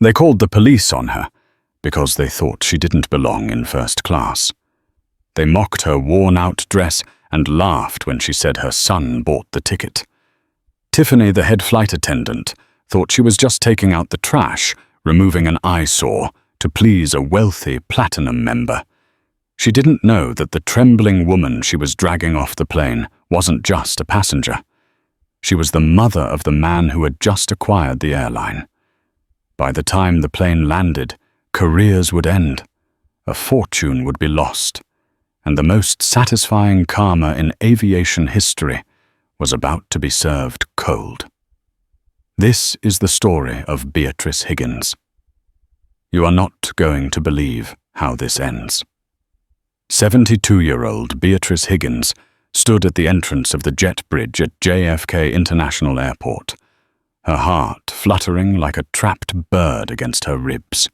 They called the police on her because they thought she didn't belong in first class. They mocked her worn-out dress and laughed when she said her son bought the ticket. Tiffany, the head flight attendant, thought she was just taking out the trash, removing an eyesore, to please a wealthy platinum member. She didn't know that the trembling woman she was dragging off the plane wasn't just a passenger. She was the mother of the man who had just acquired the airline. By the time the plane landed, careers would end, a fortune would be lost, and the most satisfying karma in aviation history was about to be served cold. This is the story of Beatrice Higgins. You are not going to believe how this ends. 72-year-old Beatrice Higgins stood at the entrance of the jet bridge at JFK International Airport, her heart fluttering like a trapped bird against her ribs.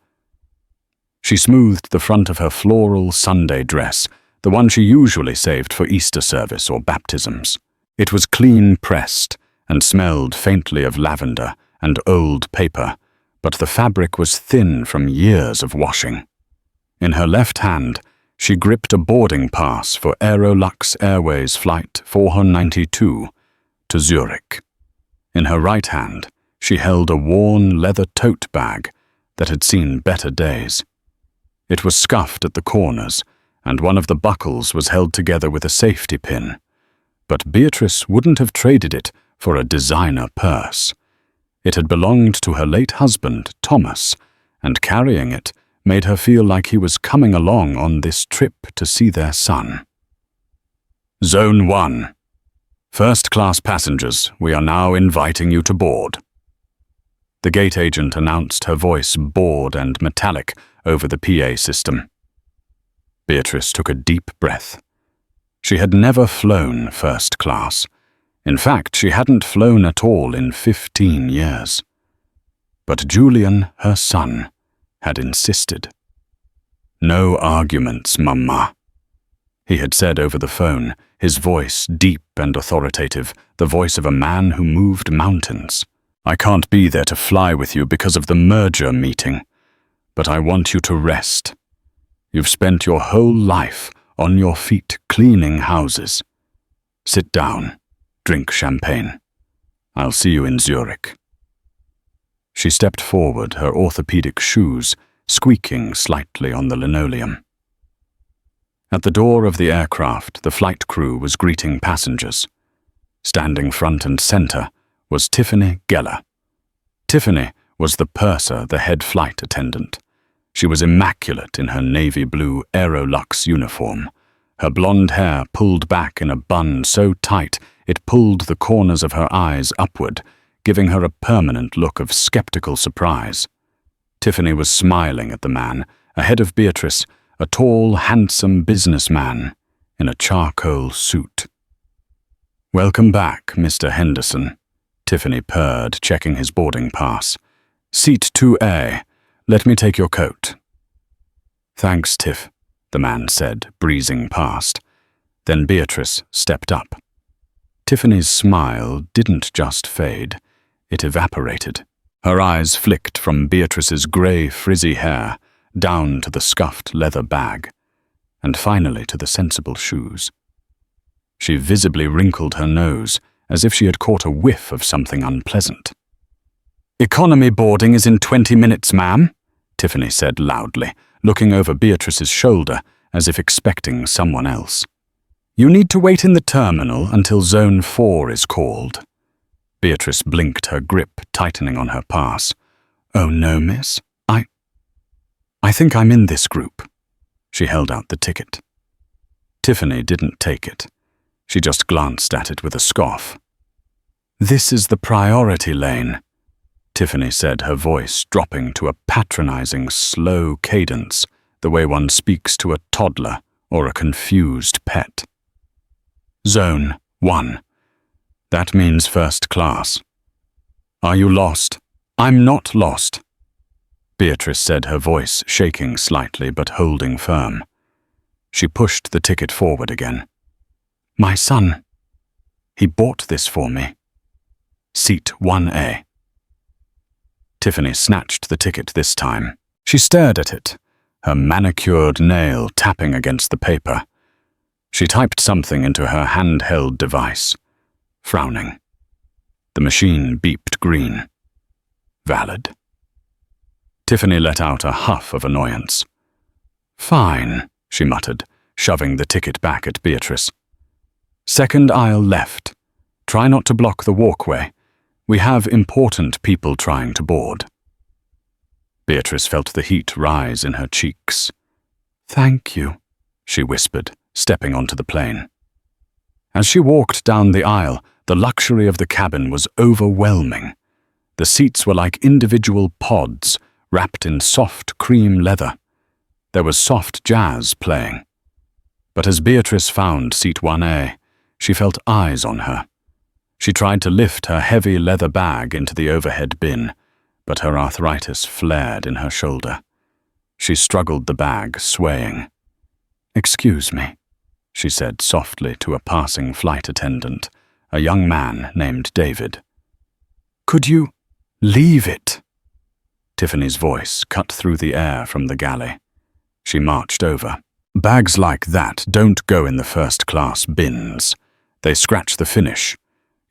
She smoothed the front of her floral Sunday dress, the one she usually saved for Easter service or baptisms. It was clean pressed and smelled faintly of lavender and old paper, but the fabric was thin from years of washing. In her left hand, she gripped a boarding pass for Aerolux Airways Flight 492 to Zurich. In her right hand, she held a worn leather tote bag that had seen better days. It was scuffed at the corners, and one of the buckles was held together with a safety pin. But Beatrice wouldn't have traded it for a designer purse. It had belonged to her late husband, Thomas, and carrying it made her feel like he was coming along on this trip to see their son. Zone 1. First-class passengers, we are now inviting you to board. The gate agent announced, her voice bored and metallic over the PA system. Beatrice took a deep breath. She had never flown first class. In fact, she hadn't flown at all in 15 years. But Julian, her son, had insisted. No arguments, Mama, he had said over the phone, his voice deep and authoritative, the voice of a man who moved mountains. I can't be there to fly with you because of the merger meeting, but I want you to rest. You've spent your whole life on your feet cleaning houses. Sit down, drink champagne. I'll see you in Zurich. She stepped forward, her orthopedic shoes squeaking slightly on the linoleum. At the door of the aircraft, the flight crew was greeting passengers. Standing front and center was Tiffany Geller. Tiffany was the purser, the head flight attendant. She was immaculate in her navy blue Aerolux uniform, her blonde hair pulled back in a bun so tight it pulled the corners of her eyes upward, giving her a permanent look of skeptical surprise. Tiffany was smiling at the man, ahead of Beatrice, a tall, handsome businessman in a charcoal suit. "Welcome back, Mr. Henderson," Tiffany purred, checking his boarding pass. "Seat 2A. Let me take your coat." "Thanks, Tiff," the man said, breezing past. Then Beatrice stepped up. Tiffany's smile didn't just fade, it evaporated. Her eyes flicked from Beatrice's grey, frizzy hair down to the scuffed leather bag, and finally to the sensible shoes. She visibly wrinkled her nose, as if she had caught a whiff of something unpleasant. "Economy boarding is in 20 minutes, ma'am," Tiffany said loudly, looking over Beatrice's shoulder as if expecting someone else. "You need to wait in the terminal until Zone 4 is called." Beatrice blinked, her grip tightening on her pass. "Oh no, miss. I think I'm in this group." She held out the ticket. Tiffany didn't take it. She just glanced at it with a scoff. "This is the priority lane," Tiffany said, her voice dropping to a patronizing, slow cadence, the way one speaks to a toddler or a confused pet. "Zone 1. That means first class. Are you lost?" "I'm not lost," Beatrice said, her voice shaking slightly but holding firm. She pushed the ticket forward again. "My son. He bought this for me. Seat 1A. Tiffany snatched the ticket this time. She stared at it, her manicured nail tapping against the paper. She typed something into her handheld device, frowning. The machine beeped green. Valid. Tiffany let out a huff of annoyance. "Fine," she muttered, shoving the ticket back at Beatrice. "Second aisle left. Try not to block the walkway. We have important people trying to board." Beatrice felt the heat rise in her cheeks. "Thank you," she whispered, stepping onto the plane. As she walked down the aisle, the luxury of the cabin was overwhelming. The seats were like individual pods, wrapped in soft cream leather. There was soft jazz playing. But as Beatrice found seat 1A, she felt eyes on her. She tried to lift her heavy leather bag into the overhead bin, but her arthritis flared in her shoulder. She struggled the bag, swaying. "Excuse me," she said softly to a passing flight attendant, a young man named David. "Could you leave it?" Tiffany's voice cut through the air from the galley. She marched over. "Bags like that don't go in the first-class bins. They scratch the finish.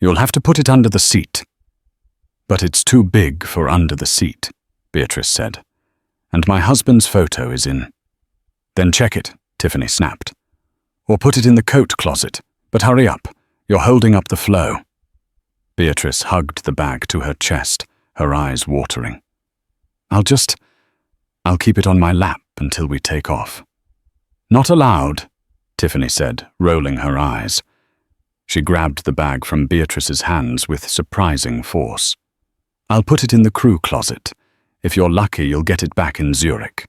You'll have to put it under the seat." "But it's too big for under the seat," Beatrice said. "And my husband's photo is in." "Then check it," Tiffany snapped. "Or put it in the coat closet. But hurry up. You're holding up the flow." Beatrice hugged the bag to her chest, her eyes watering. I'll keep it on my lap until we take off." "Not allowed," Tiffany said, rolling her eyes. She grabbed the bag from Beatrice's hands with surprising force. "I'll put it in the crew closet. If you're lucky, you'll get it back in Zurich."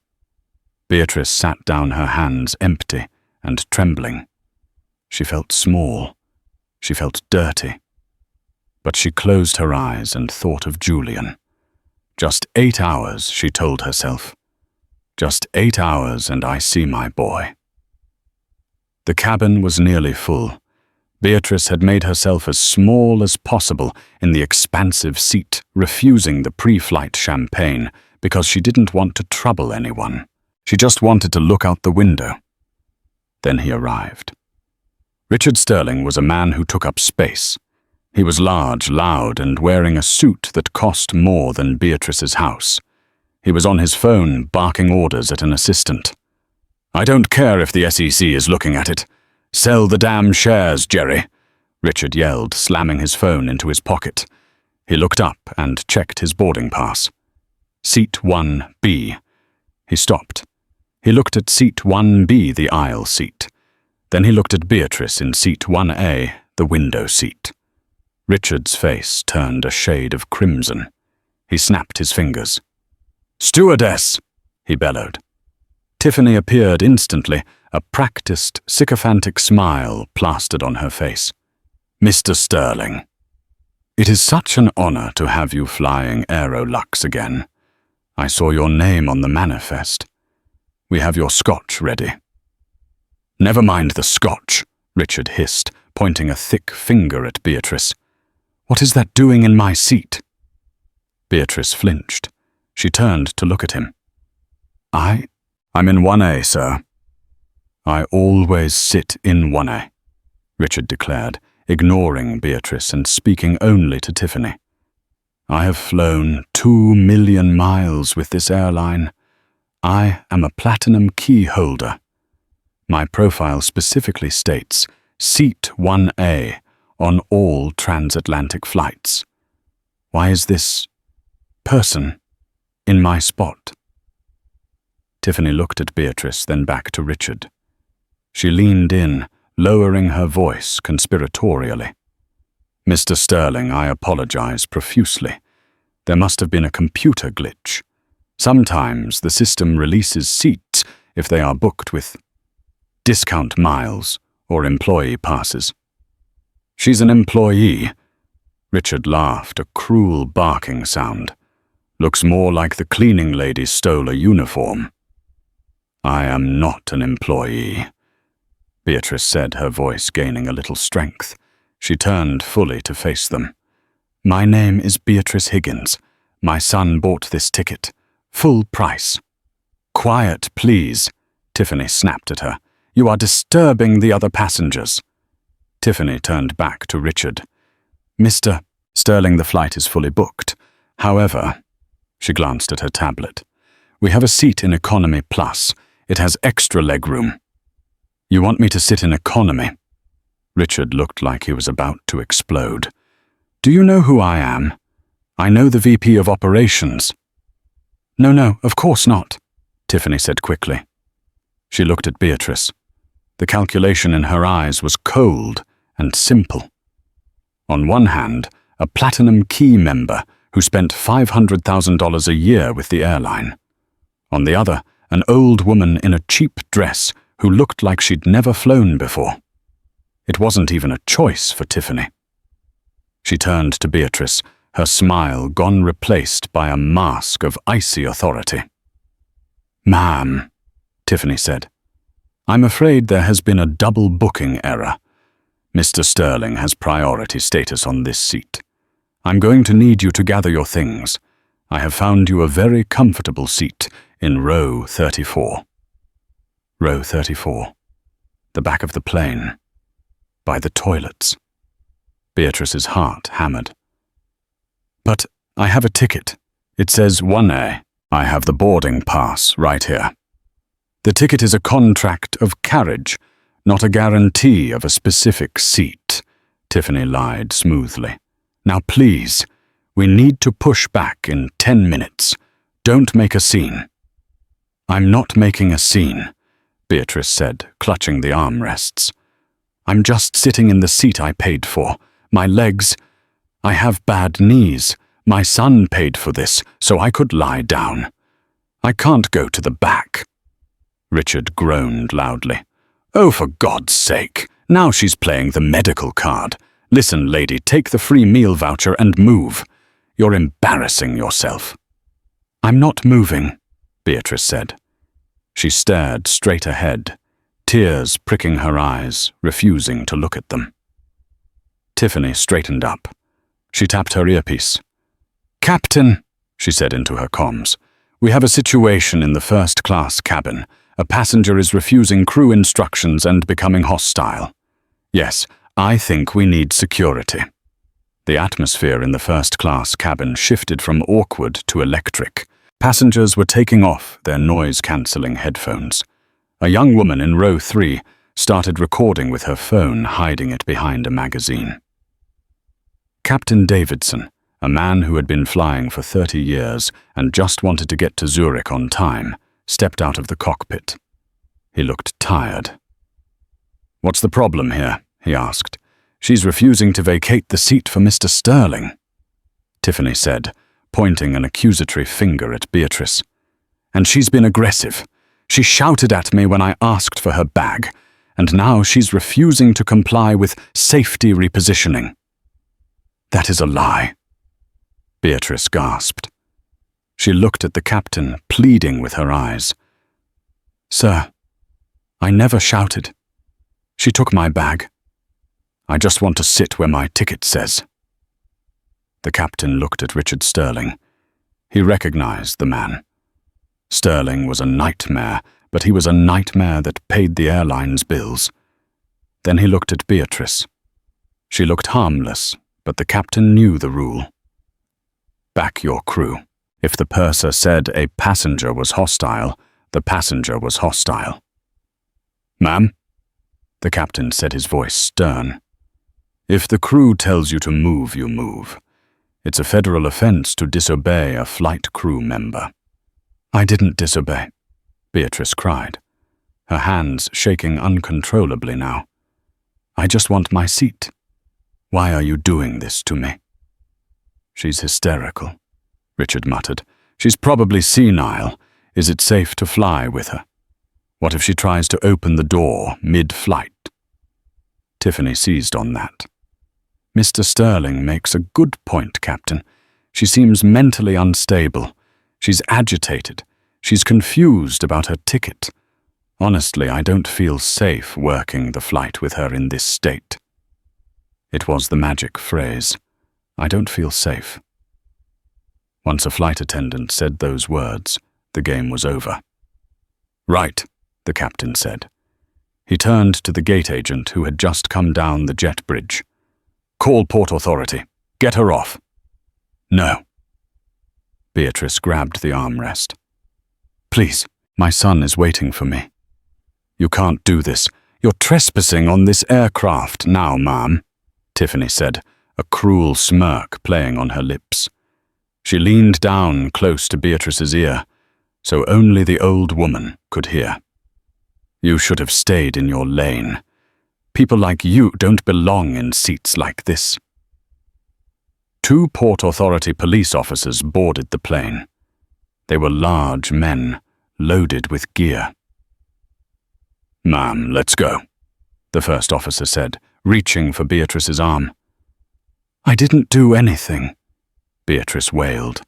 Beatrice sat down, her hands empty and trembling. She felt small. She felt dirty. But she closed her eyes and thought of Julian. Just 8 hours, she told herself. Just 8 hours and I see my boy. The cabin was nearly full. Beatrice had made herself as small as possible in the expansive seat, refusing the pre-flight champagne because she didn't want to trouble anyone. She just wanted to look out the window. Then he arrived. Richard Sterling was a man who took up space. He was large, loud, and wearing a suit that cost more than Beatrice's house. He was on his phone, barking orders at an assistant. "I don't care if the SEC is looking at it. Sell the damn shares, Jerry," Richard yelled, slamming his phone into his pocket. He looked up and checked his boarding pass. Seat 1B. He stopped. He looked at seat 1B, the aisle seat. Then he looked at Beatrice in seat 1A, the window seat. Richard's face turned a shade of crimson. He snapped his fingers. "Stewardess!" he bellowed. Tiffany appeared instantly, a practiced, sycophantic smile plastered on her face. "Mr. Sterling, it is such an honor to have you flying Aerolux again. I saw your name on the manifest. We have your scotch ready." "Never mind the scotch," Richard hissed, pointing a thick finger at Beatrice. "What is that doing in my seat?" Beatrice flinched. She turned to look at him. I'm in 1A, sir." "I always sit in 1A," Richard declared, ignoring Beatrice and speaking only to Tiffany. "I have flown 2 million miles with this airline. I am a platinum key holder. My profile specifically states Seat 1A on all transatlantic flights. Why is this person in my spot?" Tiffany looked at Beatrice, then back to Richard. She leaned in, lowering her voice conspiratorially. "Mr. Sterling, I apologize profusely. There must have been a computer glitch. Sometimes the system releases seats if they are booked with discount miles or employee passes." "She's an employee." Richard laughed, a cruel barking sound. "Looks more like the cleaning lady stole a uniform." "I am not an employee," Beatrice said, her voice gaining a little strength. She turned fully to face them. "My name is Beatrice Higgins. My son bought this ticket. Full price." "Quiet, please," Tiffany snapped at her. "You are disturbing the other passengers." Tiffany turned back to Richard. "Mr. Sterling, the flight is fully booked. However," she glanced at her tablet, "we have a seat in Economy Plus. It has extra legroom." "You want me to sit in economy?" Richard looked like he was about to explode. "Do you know who I am? I know the VP of Operations." No, of course not," Tiffany said quickly. She looked at Beatrice. The calculation in her eyes was cold and simple. On one hand, a Platinum Key member who spent $500,000 a year with the airline. On the other, an old woman in a cheap dress who looked like she'd never flown before. It wasn't even a choice for Tiffany. She turned to Beatrice, her smile gone replaced by a mask of icy authority. "Ma'am," Tiffany said, "I'm afraid there has been a double booking error. Mr. Sterling has priority status on this seat. I'm going to need you to gather your things. I have found you a very comfortable seat in row 34. Row 34. The back of the plane. By the toilets. Beatrice's heart hammered. "But I have a ticket. It says 1A. I have the boarding pass right here. The ticket is a contract of carriage, not a guarantee of a specific seat," Tiffany lied smoothly. "Now please, we need to push back in 10 minutes. Don't make a scene." "I'm not making a scene," Beatrice said, clutching the armrests. "I'm just sitting in the seat I paid for. My legs... I have bad knees. My son paid for this, so I could lie down. I can't go to the back." Richard groaned loudly. "Oh, for God's sake! Now she's playing the medical card. Listen, lady, take the free meal voucher and move. You're embarrassing yourself." "I'm not moving," Beatrice said. She stared straight ahead, tears pricking her eyes, refusing to look at them. Tiffany straightened up. She tapped her earpiece. "Captain," she said into her comms, "we have a situation in the first-class cabin. A passenger is refusing crew instructions and becoming hostile. Yes, I think we need security." The atmosphere in the first-class cabin shifted from awkward to electric. Passengers were taking off their noise-cancelling headphones. A young woman in row 3 started recording with her phone, hiding it behind a magazine. Captain Davidson, a man who had been flying for 30 years and just wanted to get to Zurich on time, stepped out of the cockpit. He looked tired. "What's the problem here?" he asked. "She's refusing to vacate the seat for Mr. Sterling," Tiffany said, pointing an accusatory finger at Beatrice. "And she's been aggressive. She shouted at me when I asked for her bag, and now she's refusing to comply with safety repositioning." "That is a lie," Beatrice gasped. She looked at the captain, pleading with her eyes. "Sir, I never shouted. She took my bag. I just want to sit where my ticket says." The captain looked at Richard Sterling. He recognized the man. Sterling was a nightmare, but he was a nightmare that paid the airline's bills. Then he looked at Beatrice. She looked harmless, but the captain knew the rule. Back your crew. If the purser said a passenger was hostile, the passenger was hostile. "Ma'am?" The captain said, his voice stern. "If the crew tells you to move, you move. It's a federal offense to disobey a flight crew member." "I didn't disobey," Beatrice cried, her hands shaking uncontrollably now. "I just want my seat. Why are you doing this to me?" "She's hysterical," Richard muttered. "She's probably senile. Is it safe to fly with her? What if she tries to open the door mid-flight?" Tiffany seized on that. "Mr. Sterling makes a good point, Captain. She seems mentally unstable. She's agitated. She's confused about her ticket. Honestly, I don't feel safe working the flight with her in this state." It was the magic phrase. "I don't feel safe." Once a flight attendant said those words, the game was over. "Right," the captain said. He turned to the gate agent who had just come down the jet bridge. "Call Port Authority. Get her off." "No." Beatrice grabbed the armrest. "Please, my son is waiting for me." "You can't do this. You're trespassing on this aircraft now, ma'am," Tiffany said, a cruel smirk playing on her lips. She leaned down close to Beatrice's ear, so only the old woman could hear. "You should have stayed in your lane. People like you don't belong in seats like this." 2 Port Authority police officers boarded the plane. They were large men, loaded with gear. "Ma'am, let's go," the first officer said, reaching for Beatrice's arm. "I didn't do anything," Beatrice wailed.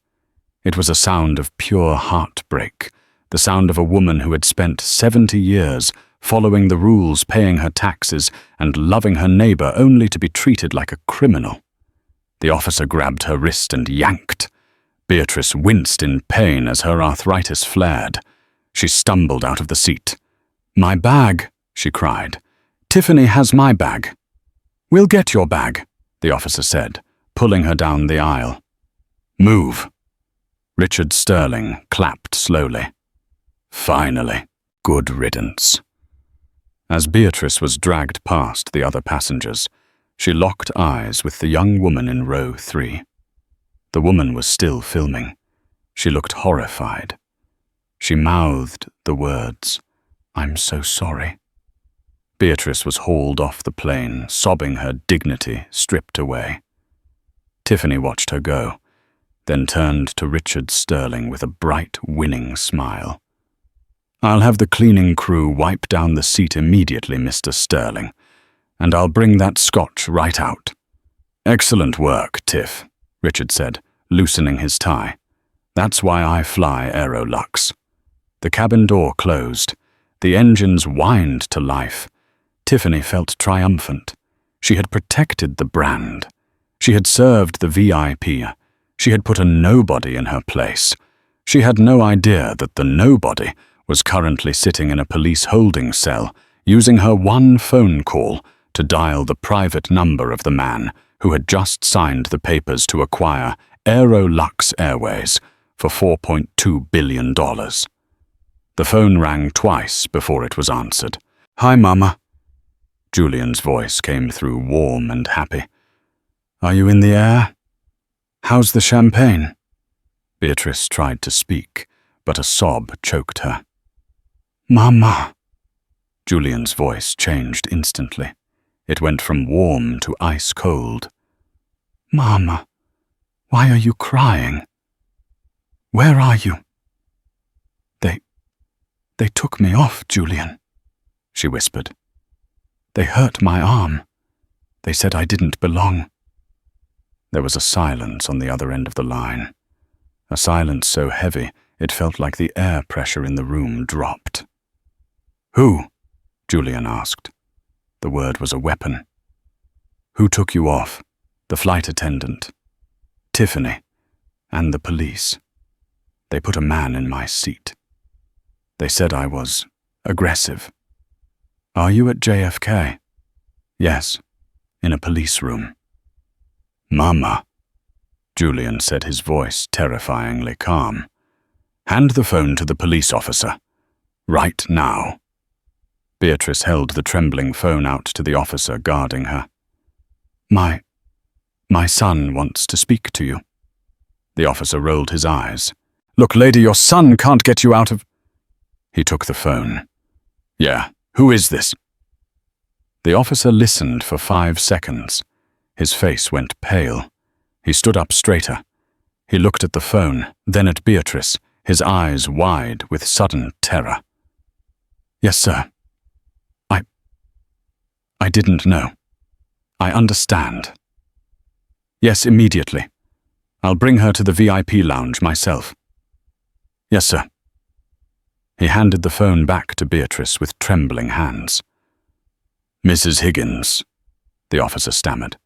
It was a sound of pure heartbreak, the sound of a woman who had spent 70 years following the rules, paying her taxes, and loving her neighbor only to be treated like a criminal. The officer grabbed her wrist and yanked. Beatrice winced in pain as her arthritis flared. She stumbled out of the seat. "My bag," she cried. "Tiffany has my bag." "We'll get your bag," the officer said, pulling her down the aisle. "Move." Richard Sterling clapped slowly. Finally, good riddance. As Beatrice was dragged past the other passengers, she locked eyes with the young woman in row 3. The woman was still filming. She looked horrified. She mouthed the words, "I'm so sorry." Beatrice was hauled off the plane, sobbing, her dignity stripped away. Tiffany watched her go, then turned to Richard Sterling with a bright, winning smile. "I'll have the cleaning crew wipe down the seat immediately, Mr. Sterling, and I'll bring that scotch right out." "Excellent work, Tiff," Richard said, loosening his tie. "That's why I fly Aerolux." The cabin door closed. The engines whined to life. Tiffany felt triumphant. She had protected the brand. She had served the VIP. She had put a nobody in her place. She had no idea that the nobody was currently sitting in a police holding cell, using her one phone call to dial the private number of the man who had just signed the papers to acquire Aerolux Airways for $4.2 billion. The phone rang twice before it was answered. "Hi, Mama." Julian's voice came through warm and happy. "Are you in the air? How's the champagne?" Beatrice tried to speak, but a sob choked her. "Mama." Julian's voice changed instantly. It went from warm to ice cold. "Mama, why are you crying? Where are you?" They took me off, Julian," she whispered. "They hurt my arm. They said I didn't belong." There was a silence on the other end of the line. A silence so heavy it felt like the air pressure in the room dropped. "Who?" Julian asked. The word was a weapon. "Who took you off?" "The flight attendant. Tiffany. And the police. They put a man in my seat. They said I was aggressive." "Are you at JFK?" "Yes, in a police room." "Mama," Julian said, his voice terrifyingly calm. "Hand the phone to the police officer. Right now." Beatrice held the trembling phone out to the officer guarding her. My son wants to speak to you." The officer rolled his eyes. "Look, lady, your son can't get you out of—" He took the phone. "Yeah, who is this?" The officer listened for 5 seconds. His face went pale. He stood up straighter. He looked at the phone, then at Beatrice, his eyes wide with sudden terror. "Yes, sir. I didn't know. I understand. Yes, immediately. I'll bring her to the VIP lounge myself." "Yes, sir." He handed the phone back to Beatrice with trembling hands. "Mrs. Higgins," the officer stammered.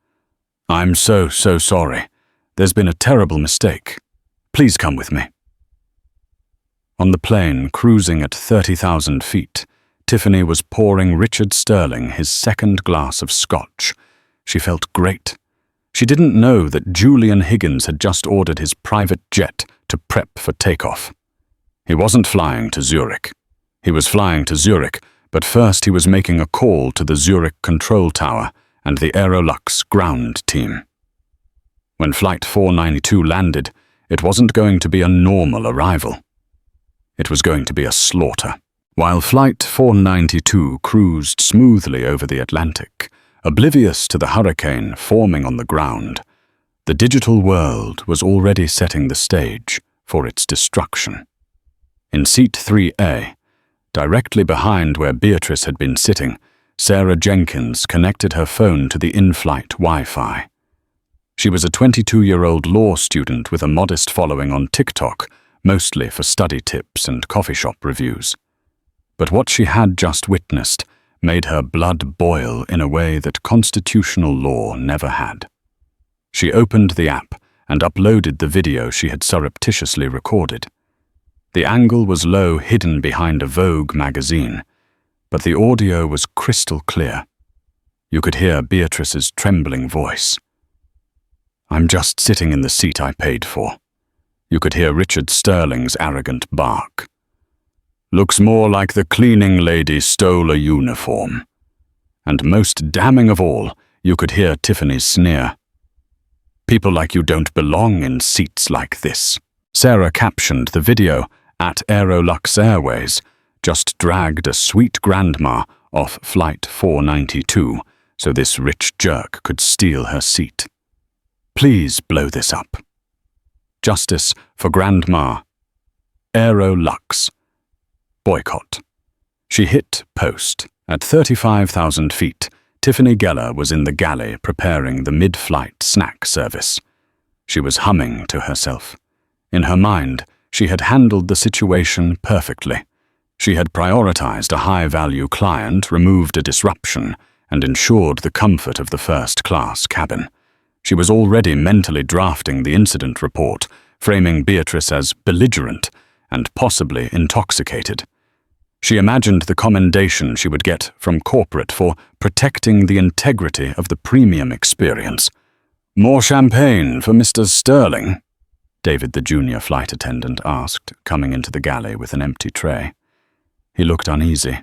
"I'm so sorry. There's been a terrible mistake. Please come with me." On the plane, cruising at 30,000 feet, Tiffany was pouring Richard Sterling his second glass of scotch. She felt great. She didn't know that Julian Higgins had just ordered his private jet to prep for takeoff. He wasn't flying to Zurich. He was flying to Zurich, but first he was making a call to the Zurich control tower and the Aerolux ground team. When Flight 492 landed, it wasn't going to be a normal arrival. It was going to be a slaughter. While Flight 492 cruised smoothly over the Atlantic, oblivious to the hurricane forming on the ground, the digital world was already setting the stage for its destruction. In Seat 3A, directly behind where Beatrice had been sitting, Sarah Jenkins connected her phone to the in-flight Wi-Fi. She was a 22-year-old law student with a modest following on TikTok, mostly for study tips and coffee shop reviews. But what she had just witnessed made her blood boil in a way that constitutional law never had. She opened the app and uploaded the video she had surreptitiously recorded. The angle was low, hidden behind a Vogue magazine, but the audio was crystal clear. You could hear Beatrice's trembling voice. "I'm just sitting in the seat I paid for." You could hear Richard Sterling's arrogant bark. "Looks more like the cleaning lady stole a uniform." And most damning of all, you could hear Tiffany's sneer. "People like you don't belong in seats like this." Sarah captioned the video at Aerolux Airways, just dragged a sweet grandma off Flight 492 so this rich jerk could steal her seat. "Please blow this up. Justice for Grandma. Aerolux. Boycott." She hit post. At 35,000 feet, Tiffany Geller was in the galley preparing the mid-flight snack service. She was humming to herself. In her mind, she had handled the situation perfectly. She had prioritized a high-value client, removed a disruption, and ensured the comfort of the first-class cabin. She was already mentally drafting the incident report, framing Beatrice as belligerent and possibly intoxicated. She imagined the commendation she would get from corporate for protecting the integrity of the premium experience. "More champagne for Mr. Sterling?" David, the junior flight attendant, asked, coming into the galley with an empty tray. He looked uneasy.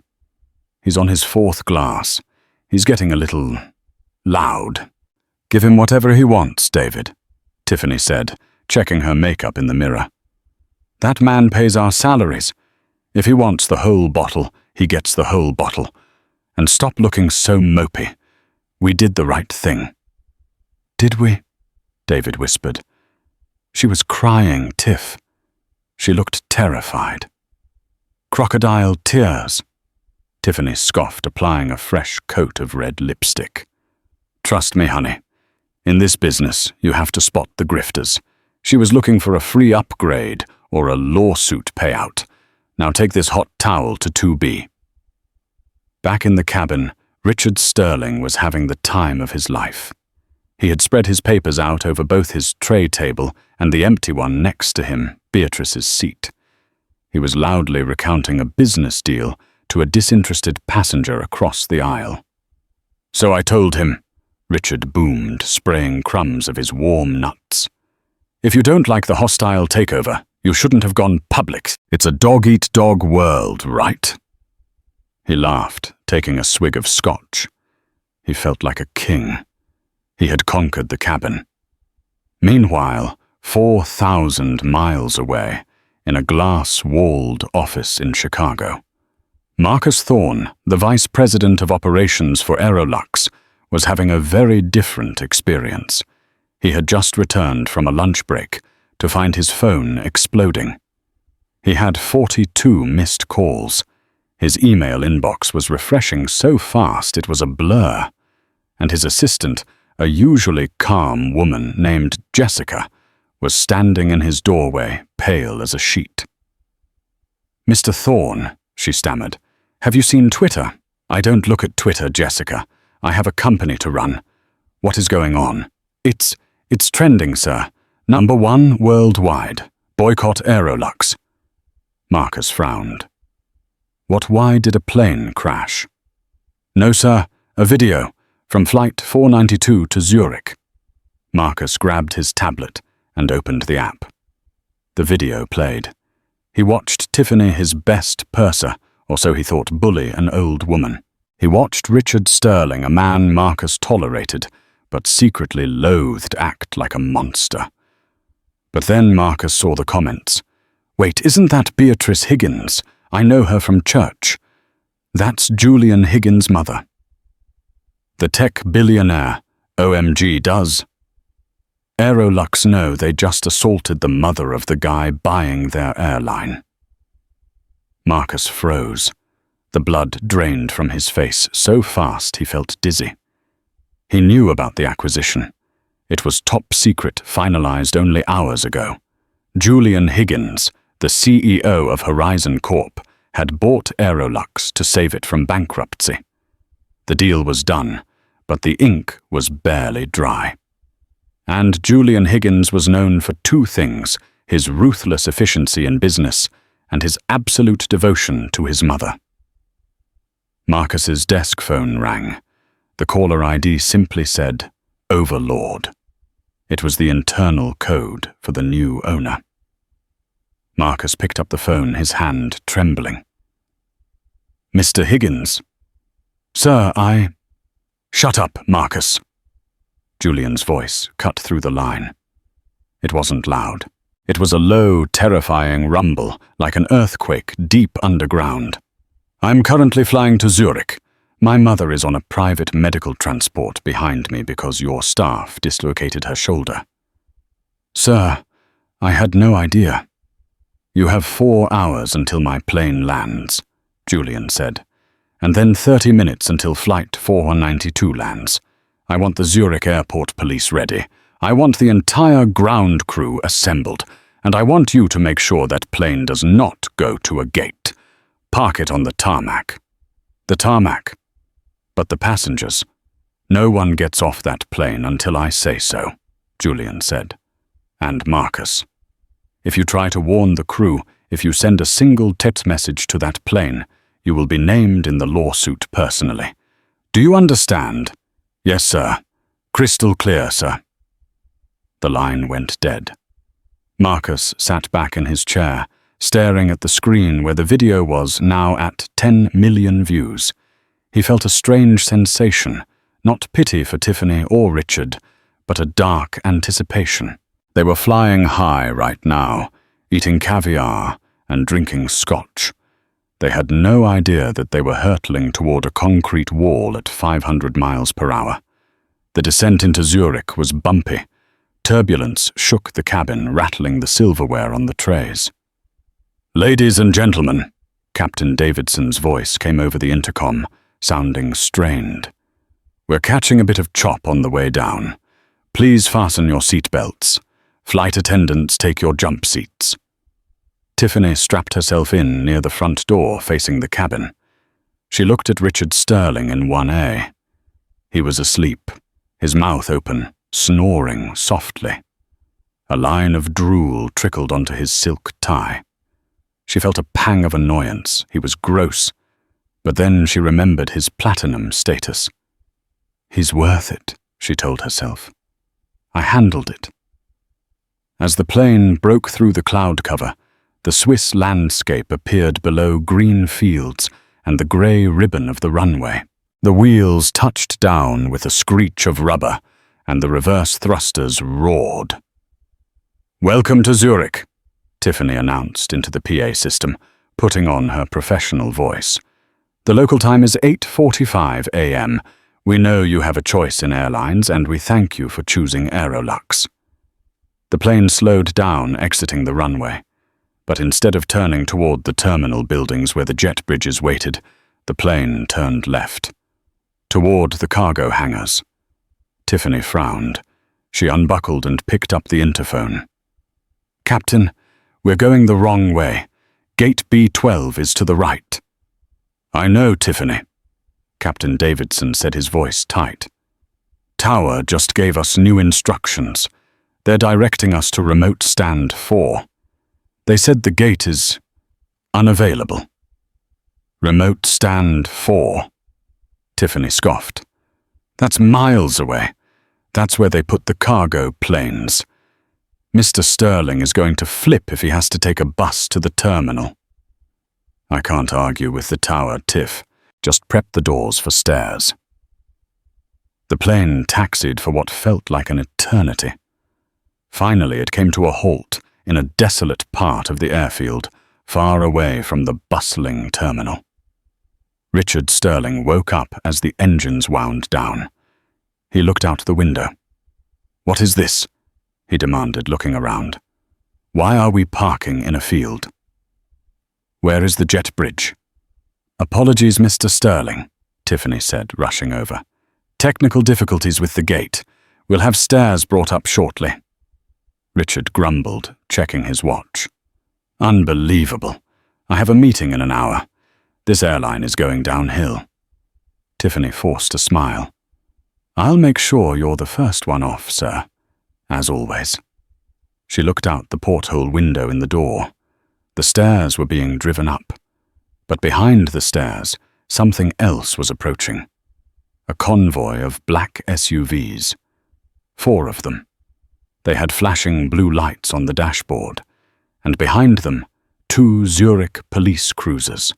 "He's on his fourth glass. He's getting a little loud." "Give him whatever he wants, David," Tiffany said, checking her makeup in the mirror. "That man pays our salaries. If he wants the whole bottle, he gets the whole bottle. And stop looking so mopey. We did the right thing." "Did we?" David whispered. She was crying, Tiff. She looked terrified. "Crocodile tears," Tiffany scoffed, applying a fresh coat of red lipstick. "Trust me, honey. In this business, you have to spot the grifters. She was looking for a free upgrade or a lawsuit payout. Now take this hot towel to 2B. Back in the cabin, Richard Sterling was having the time of his life. He had spread his papers out over both his tray table and the empty one next to him, Beatrice's seat. He was loudly recounting a business deal to a disinterested passenger across the aisle. "So I told him," Richard boomed, spraying crumbs of his warm nuts. "If you don't like the hostile takeover, you shouldn't have gone public. It's a dog-eat-dog world, right?" He laughed, taking a swig of scotch. He felt like a king. He had conquered the cabin. Meanwhile, 4,000 miles away, in a glass-walled office in Chicago, Marcus Thorne, the vice president of operations for Aerolux, was having a very different experience. He had just returned from a lunch break to find his phone exploding. He had 42 missed calls. His email inbox was refreshing so fast it was a blur, and his assistant, a usually calm woman named Jessica, was standing in his doorway, pale as a sheet. "Mr. Thorne," she stammered, "have you seen Twitter?" "I don't look at Twitter, Jessica. I have a company to run. What is going on?" It's trending, sir. #1 worldwide. Boycott Aerolux. Marcus frowned. Why did a plane crash? No, sir, a video from Flight 492 to Zurich. Marcus grabbed his tablet and opened the app. The video played. He watched Tiffany, his best purser, or so he thought, bully an old woman. He watched Richard Sterling, a man Marcus tolerated, but secretly loathed, act like a monster. But then Marcus saw the comments. Wait, isn't that Beatrice Higgins? I know her from church. That's Julian Higgins' mother. The tech billionaire, OMG does. Aerolux know they just assaulted the mother of the guy buying their airline. Marcus froze. The blood drained from his face so fast he felt dizzy. He knew about the acquisition. It was top secret, finalized only hours ago. Julian Higgins, the CEO of Horizon Corp, had bought Aerolux to save it from bankruptcy. The deal was done, but the ink was barely dry. And Julian Higgins was known for two things: his ruthless efficiency in business and his absolute devotion to his mother. Marcus's desk phone rang. The caller ID simply said, Overlord. It was the internal code for the new owner. Marcus picked up the phone, his hand trembling. Mr. Higgins. Sir, Shut up, Marcus. Julian's voice cut through the line. It wasn't loud. It was a low, terrifying rumble, like an earthquake deep underground. I'm currently flying to Zurich. My mother is on a private medical transport behind me because your staff dislocated her shoulder. Sir, I had no idea. You have 4 hours until my plane lands, Julian said, and then 30 minutes until Flight 492 lands. I want the Zurich airport police ready. I want the entire ground crew assembled, and I want you to make sure that plane does not go to a gate. Park it on the tarmac. The tarmac. But the passengers. No one gets off that plane until I say so, Julian said. And Marcus. If you try to warn the crew, if you send a single text message to that plane, you will be named in the lawsuit personally. Do you understand? Yes, sir. Crystal clear, sir. The line went dead. Marcus sat back in his chair, staring at the screen where the video was now at 10 million views. He felt a strange sensation, not pity for Tiffany or Richard, but a dark anticipation. They were flying high right now, eating caviar and drinking scotch. They had no idea that they were hurtling toward a concrete wall at 500 miles per hour. The descent into Zurich was bumpy. Turbulence shook the cabin, rattling the silverware on the trays. Ladies and gentlemen, Captain Davidson's voice came over the intercom, sounding strained. We're catching a bit of chop on the way down. Please fasten your seatbelts. Flight attendants, take your jump seats. Tiffany strapped herself in near the front door facing the cabin. She looked at Richard Sterling in 1A. He was asleep, his mouth open, snoring softly. A line of drool trickled onto his silk tie. She felt a pang of annoyance. He was gross. But then she remembered his platinum status. He's worth it, she told herself. I handled it. As the plane broke through the cloud cover, the Swiss landscape appeared below green fields and the grey ribbon of the runway. The wheels touched down with a screech of rubber, and the reverse thrusters roared. Welcome to Zurich, Tiffany announced into the PA system, putting on her professional voice. The local time is 8:45 a.m. We know you have a choice in airlines, and we thank you for choosing Aerolux. The plane slowed down, exiting the runway. But instead of turning toward the terminal buildings where the jet bridges waited, the plane turned left, toward the cargo hangars. Tiffany frowned. She unbuckled and picked up the interphone. Captain, we're going the wrong way. Gate B12 is to the right. I know, Tiffany. Captain Davidson said, his voice tight. Tower just gave us new instructions. They're directing us to remote stand 4. They said the gate is unavailable. Remote stand 4. Tiffany scoffed. That's miles away. That's where they put the cargo planes. Mr. Sterling is going to flip if he has to take a bus to the terminal. I can't argue with the tower, Tiff. Just prep the doors for stairs. The plane taxied for what felt like an eternity. Finally, it came to a halt in a desolate part of the airfield, far away from the bustling terminal. Richard Sterling woke up as the engines wound down. He looked out the window. "What is this?" he demanded, looking around. "Why are we parking in a field?" "Where is the jet bridge?" "Apologies, Mr. Sterling," Tiffany said, rushing over. "Technical difficulties with the gate. We'll have stairs brought up shortly." Richard grumbled, checking his watch. "Unbelievable. I have a meeting in an hour. This airline is going downhill." Tiffany forced a smile. "I'll make sure you're the first one off, sir, as always." She looked out the porthole window in the door. The stairs were being driven up. But behind the stairs, something else was approaching. A convoy of black SUVs. 4 of them. They had flashing blue lights on the dashboard, and behind them, 2 Zurich police cruisers.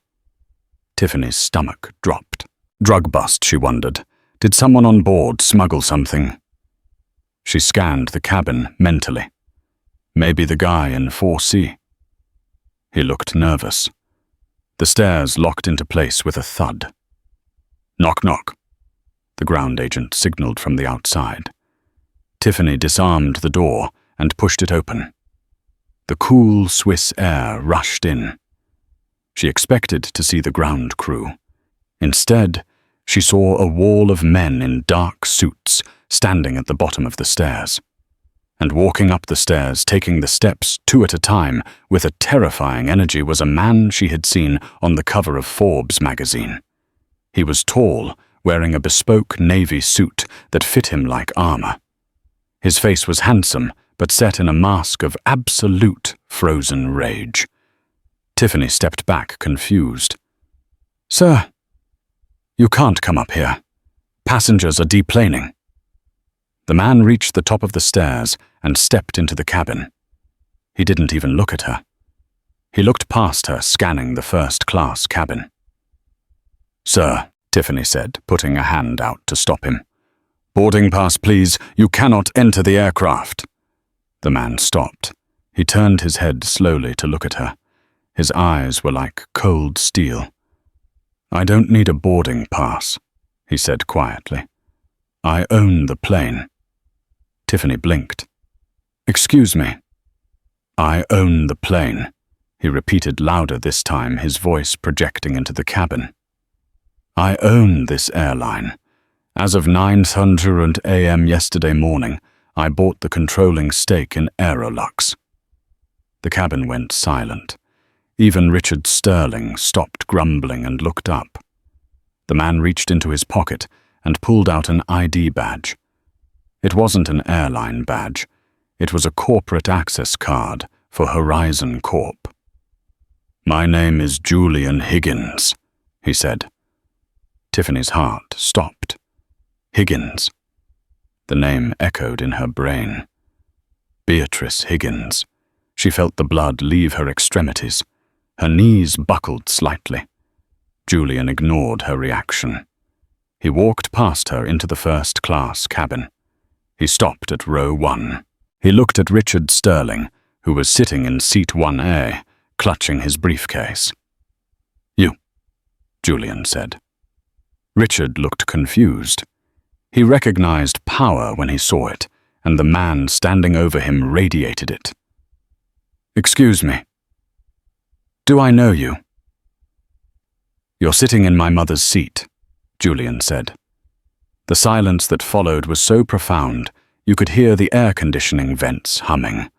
Tiffany's stomach dropped. Drug bust, she wondered. Did someone on board smuggle something? She scanned the cabin mentally. Maybe the guy in 4C. He looked nervous. The stairs locked into place with a thud. "Knock, knock." The ground agent signaled from the outside. Tiffany disarmed the door and pushed it open. The cool Swiss air rushed in. She expected to see the ground crew. Instead, she saw a wall of men in dark suits standing at the bottom of the stairs. And walking up the stairs, taking the steps 2 at a time, with a terrifying energy, was a man she had seen on the cover of Forbes magazine. He was tall, wearing a bespoke navy suit that fit him like armor. His face was handsome, but set in a mask of absolute frozen rage. Tiffany stepped back, confused. "Sir, you can't come up here. Passengers are deplaning." The man reached the top of the stairs and stepped into the cabin. He didn't even look at her. He looked past her, scanning the first-class cabin. "Sir," Tiffany said, putting a hand out to stop him. "Boarding pass, please. You cannot enter the aircraft." The man stopped. He turned his head slowly to look at her. His eyes were like cold steel. "I don't need a boarding pass," he said quietly. "I own the plane." Tiffany blinked. "Excuse me." "I own the plane," he repeated louder this time, his voice projecting into the cabin. "I own this airline. As of 9:00 a.m. yesterday morning, I bought the controlling stake in Aerolux." The cabin went silent. Even Richard Sterling stopped grumbling and looked up. The man reached into his pocket and pulled out an ID badge. It wasn't an airline badge. It was a corporate access card for Horizon Corp. "My name is Julian Higgins," he said. Tiffany's heart stopped. Higgins. The name echoed in her brain. Beatrice Higgins. She felt the blood leave her extremities. Her knees buckled slightly. Julian ignored her reaction. He walked past her into the first-class cabin. He stopped at row 1. He looked at Richard Sterling, who was sitting in seat 1A, clutching his briefcase. "You," Julian said. Richard looked confused. He recognized power when he saw it, and the man standing over him radiated it. "Excuse me. Do I know you?" "You're sitting in my mother's seat," Julian said. The silence that followed was so profound, you could hear the air conditioning vents humming.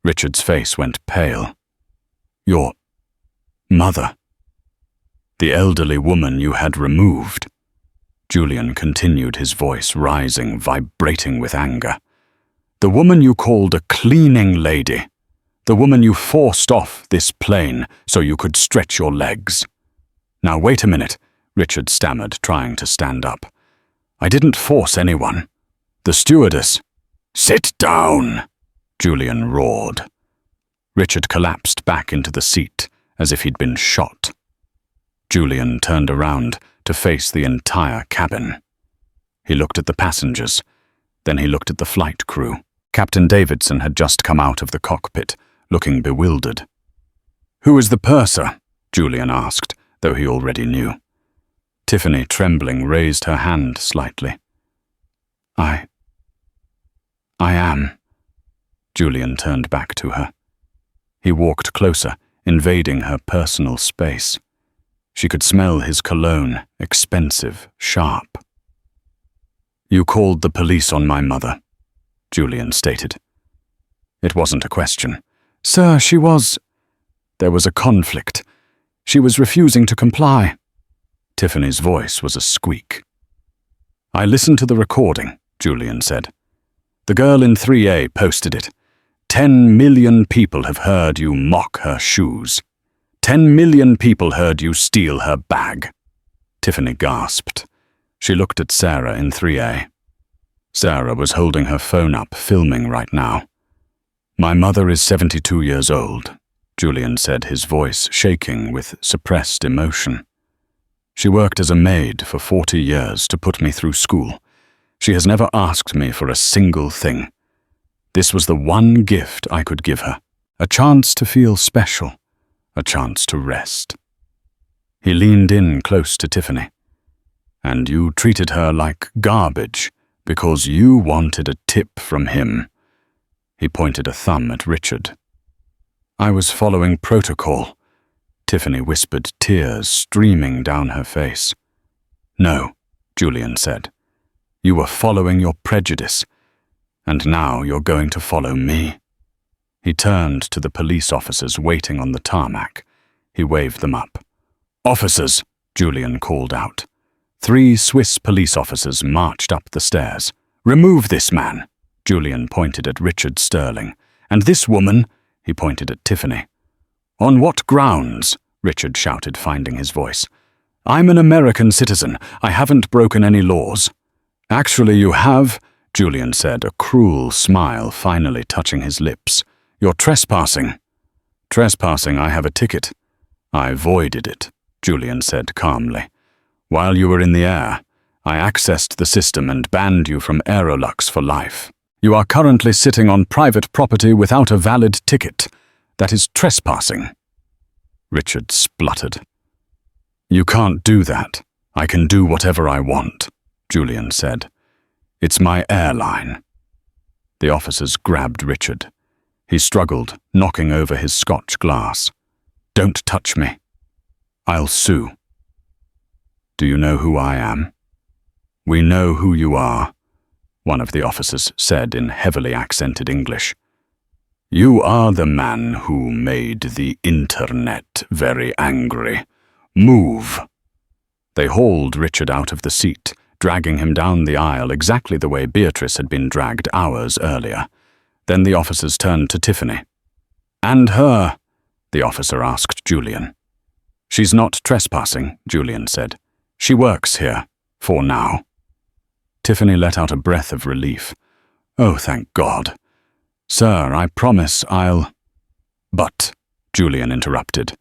Richard's face went pale. "Your mother? The elderly woman you had removed?" Julian continued, his voice rising, vibrating with anger. "The woman you called a cleaning lady. The woman you forced off this plane so you could stretch your legs. Now wait a minute, Richard stammered, trying to stand up. I didn't force anyone. The stewardess. Sit down, Julian roared. Richard collapsed back into the seat as if he'd been shot. Julian turned around to face the entire cabin. He looked at the passengers, then he looked at the flight crew. Captain Davidson had just come out of the cockpit, looking bewildered. Who is the purser? Julian asked, though he already knew. Tiffany, trembling, raised her hand slightly. I am. Julian turned back to her. He walked closer, invading her personal space. She could smell his cologne, expensive, sharp. You called the police on my mother, Julian stated. It wasn't a question. Sir, she was... There was a conflict. She was refusing to comply. Tiffany's voice was a squeak. I listened to the recording, Julian said. The girl in 3A posted it. 10 million people have heard you mock her shoes. 10 million people heard you steal her bag. Tiffany gasped. She looked at Sarah in 3A. Sarah was holding her phone up, filming right now. My mother is 72 years old, Julian said, his voice shaking with suppressed emotion. She worked as a maid for 40 years to put me through school. She has never asked me for a single thing. This was the one gift I could give her, a chance to feel special, a chance to rest. He leaned in close to Tiffany. And you treated her like garbage because you wanted a tip from him. He pointed a thumb at Richard. I was following protocol, Tiffany whispered, tears streaming down her face. No, Julian said. You were following your prejudice, and now you're going to follow me. He turned to the police officers waiting on the tarmac. He waved them up. Officers, Julian called out. 3 Swiss police officers marched up the stairs. Remove this man, Julian pointed at Richard Sterling. And this woman, he pointed at Tiffany. On what grounds? Richard shouted, finding his voice. I'm an American citizen. I haven't broken any laws. Actually, you have, Julian said, a cruel smile finally touching his lips. You're trespassing. Trespassing, I have a ticket. I voided it, Julian said calmly. While you were in the air, I accessed the system and banned you from Aerolux for life. You are currently sitting on private property without a valid ticket. That is trespassing. Richard spluttered. You can't do that. I can do whatever I want, Julian said. It's my airline. The officers grabbed Richard. He struggled, knocking over his Scotch glass. Don't touch me. I'll sue. Do you know who I am? We know who you are, one of the officers said in heavily accented English. You are the man who made the internet very angry. Move. They hauled Richard out of the seat, dragging him down the aisle exactly the way Beatrice had been dragged hours earlier. Then the officers turned to Tiffany. And her? The officer asked Julian. She's not trespassing, Julian said. She works here, for now. Tiffany let out a breath of relief. Oh, thank God. Sir, I promise I'll... But, Julian interrupted,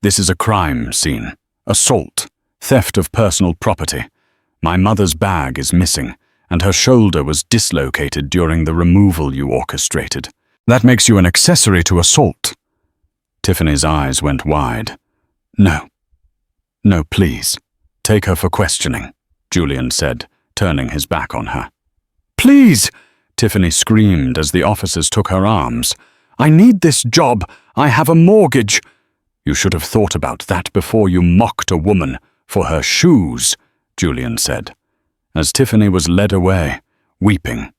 this is a crime scene. Assault. Theft of personal property. My mother's bag is missing, and her shoulder was dislocated during the removal you orchestrated. That makes you an accessory to assault. Tiffany's eyes went wide. No. No, please. Take her for questioning, Julian said, turning his back on her. Please, Tiffany screamed as the officers took her arms. I need this job. I have a mortgage. You should have thought about that before you mocked a woman for her shoes, Julian said. As Tiffany was led away, weeping,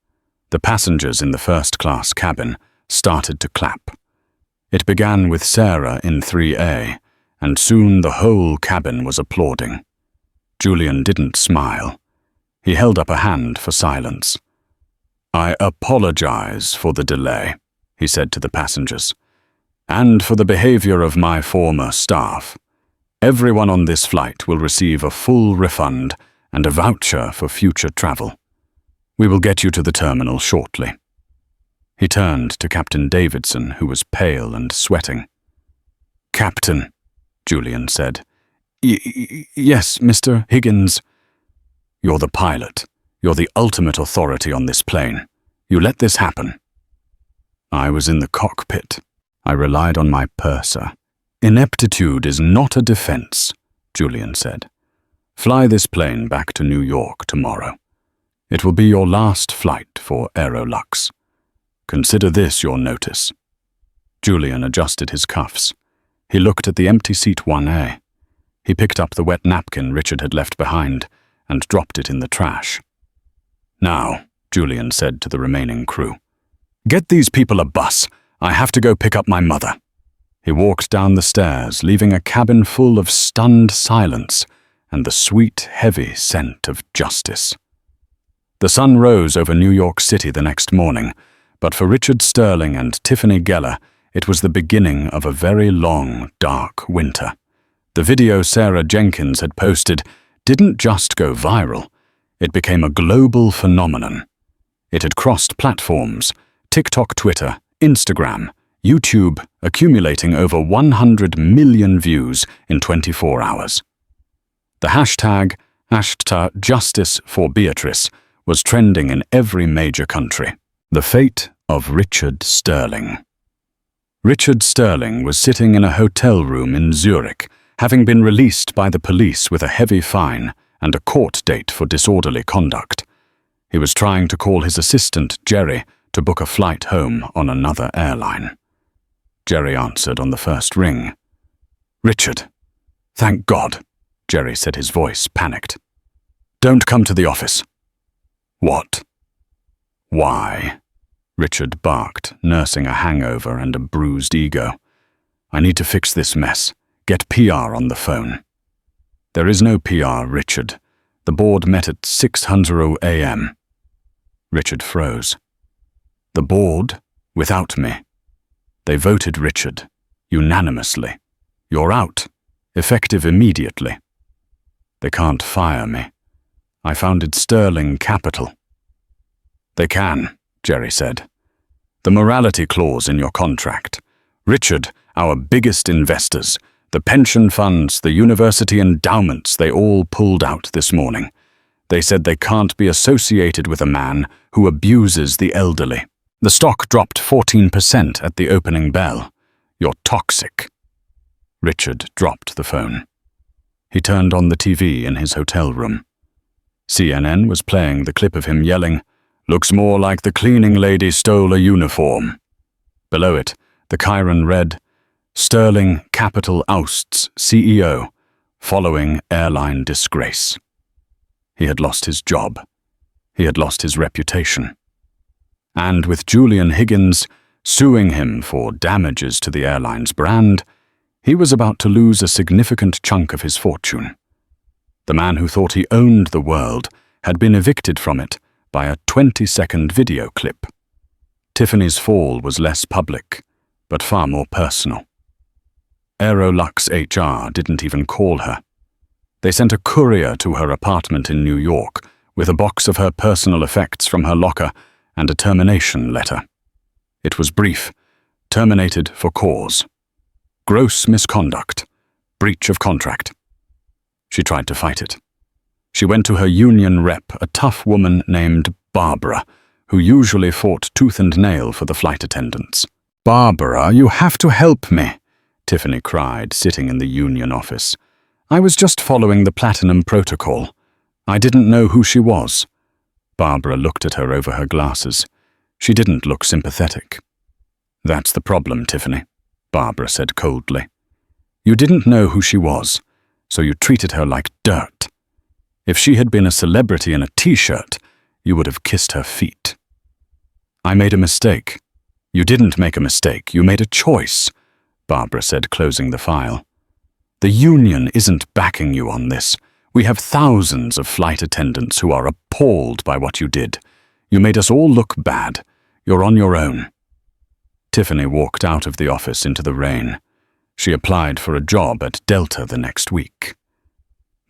the passengers in the first-class cabin started to clap. It began with Sarah in 3A, and soon the whole cabin was applauding. Julian didn't smile. He held up a hand for silence. I apologize for the delay, he said to the passengers. and for the behavior of my former staff. Everyone on this flight will receive a full refund and a voucher for future travel. We will get you to the terminal shortly." He turned to Captain Davidson, who was pale and sweating. "Captain," Julian said. Yes, Mr. Higgins." "You're the pilot. You're the ultimate authority on this plane. You let this happen." "I was in the cockpit. I relied on my purser. Ineptitude is not a defense," Julian said. "Fly this plane back to New York tomorrow. It will be your last flight for Aerolux. Consider this your notice." Julian adjusted his cuffs. He looked at the empty seat 1A. He picked up the wet napkin Richard had left behind and dropped it in the trash. "Now," Julian said to the remaining crew, "get these people a bus. I have to go pick up my mother." He walked down the stairs, leaving a cabin full of stunned silence and the sweet, heavy scent of justice. The sun rose over New York City the next morning, but for Richard Sterling and Tiffany Geller, it was the beginning of a very long, dark winter. The video Sarah Jenkins had posted didn't just go viral. It became a global phenomenon. It had crossed platforms: TikTok, Twitter, Instagram, YouTube, accumulating over 100 million views in 24 hours. The hashtag Justice for Beatrice was trending in every major country. The fate of Richard Sterling. Richard Sterling was sitting in a hotel room in Zurich, having been released by the police with a heavy fine and a court date for disorderly conduct. He was trying to call his assistant, Jerry, to book a flight home on another airline. Jerry answered on the first ring. "Richard." "Thank God," Jerry said, his voice panicked. "Don't come to the office." "What?" "Why?" Richard barked, nursing a hangover and a bruised ego. "I need to fix this mess. Get PR on the phone." "There is no PR, Richard. The board met at 6:00 a.m. Richard froze. "The board? Without me? They voted Richard. Unanimously. You're out. Effective immediately." "They can't fire me. I founded Sterling Capital." "They can," Jerry said. "The morality clause in your contract. Richard, our biggest investors, the pension funds, the university endowments, they all pulled out this morning. They said they can't be associated with a man who abuses the elderly. The stock dropped 14% at the opening bell. You're toxic." Richard dropped the phone. He turned on the TV in his hotel room. CNN was playing the clip of him yelling, "Looks more like the cleaning lady stole a uniform." Below it, the chyron read, "Sterling Capital ousts CEO, following airline disgrace." He had lost his job. He had lost his reputation. And with Julian Higgins suing him for damages to the airline's brand, he was about to lose a significant chunk of his fortune. The man who thought he owned the world had been evicted from it by a 20-second video clip. Tiffany's fall was less public, but far more personal. Aerolux HR didn't even call her. They sent a courier to her apartment in New York with a box of her personal effects from her locker and a termination letter. It was brief: terminated for cause. Gross misconduct. Breach of contract. She tried to fight it. She went to her union rep, a tough woman named Barbara, who usually fought tooth and nail for the flight attendants. "Barbara, you have to help me," Tiffany cried, sitting in the union office. "I was just following the Platinum Protocol. I didn't know who she was." Barbara looked at her over her glasses. She didn't look sympathetic. "That's the problem, Tiffany," Barbara said coldly. "You didn't know who she was, so you treated her like dirt. If she had been a celebrity in a t-shirt, you would have kissed her feet." "I made a mistake." "You didn't make a mistake. You made a choice," Barbara said, closing the file. "The union isn't backing you on this. We have thousands of flight attendants who are appalled by what you did. You made us all look bad. You're on your own." Tiffany walked out of the office into the rain. She applied for a job at Delta the next week.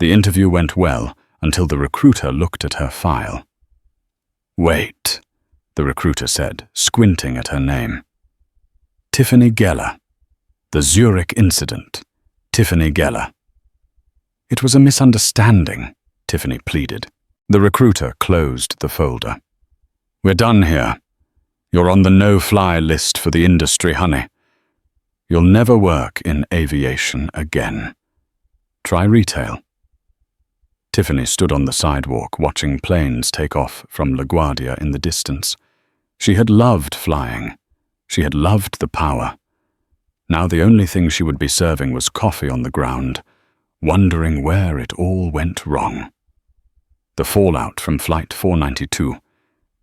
The interview went well until the recruiter looked at her file. "Wait," the recruiter said, squinting at her name. "Tiffany Geller. The Zurich incident. Tiffany Geller." "It was a misunderstanding," Tiffany pleaded. The recruiter closed the folder. "We're done here. You're on the no-fly list for the industry, honey. You'll never work in aviation again. Try retail." Tiffany stood on the sidewalk watching planes take off from LaGuardia in the distance. She had loved flying. She had loved the power. Now the only thing she would be serving was coffee on the ground, wondering where it all went wrong. The fallout from Flight 492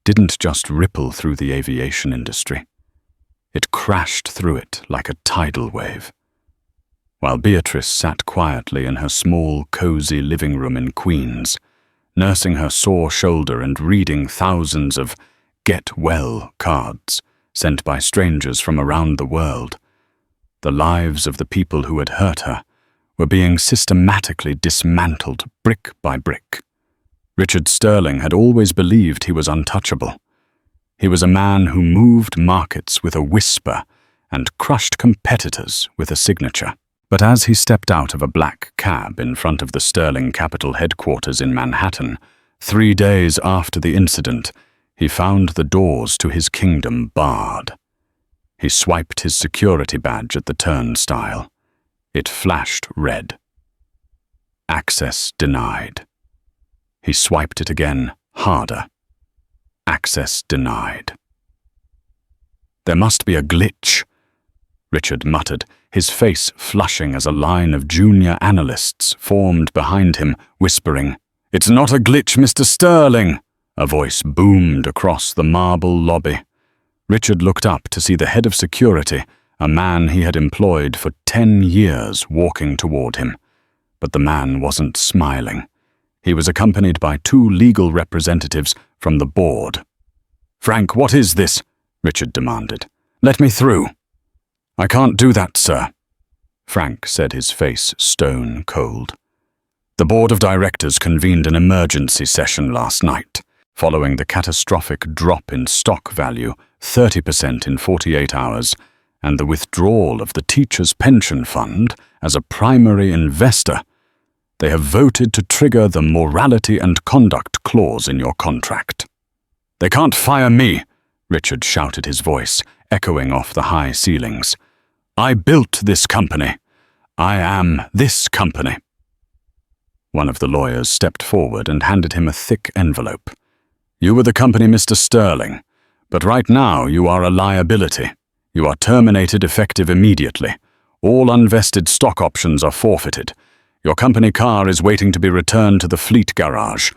didn't just ripple through the aviation industry. It crashed through it like a tidal wave. While Beatrice sat quietly in her small, cozy living room in Queens, nursing her sore shoulder and reading thousands of "get well" cards sent by strangers from around the world, the lives of the people who had hurt her were being systematically dismantled brick by brick. Richard Sterling had always believed he was untouchable. He was a man who moved markets with a whisper and crushed competitors with a signature. But as he stepped out of a black cab in front of the Sterling Capital headquarters in Manhattan, 3 days after the incident, he found the doors to his kingdom barred. He swiped his security badge at the turnstile. It flashed red. Access denied. He swiped it again, harder. Access denied. "There must be a glitch," Richard muttered, his face flushing as a line of junior analysts formed behind him, whispering, "It's not a glitch, Mr. Sterling!" A voice boomed across the marble lobby. Richard looked up to see the head of security, a man he had employed for 10 years, walking toward him. But the man wasn't smiling. He was accompanied by 2 legal representatives from the board. "Frank, what is this?" Richard demanded. "Let me through." "I can't do that, sir," Frank said, his face stone cold. "The board of directors convened an emergency session last night, following the catastrophic drop in stock value, 30% in 48 hours, and the withdrawal of the teachers' pension fund as a primary investor. They have voted to trigger the morality and conduct clause in your contract." "They can't fire me," Richard shouted, his voice echoing off the high ceilings. "I built this company. I am this company." One of the lawyers stepped forward and handed him a thick envelope. "You were the company, Mr. Sterling, but right now you are a liability. You are terminated effective immediately. All unvested stock options are forfeited. Your company car is waiting to be returned to the fleet garage,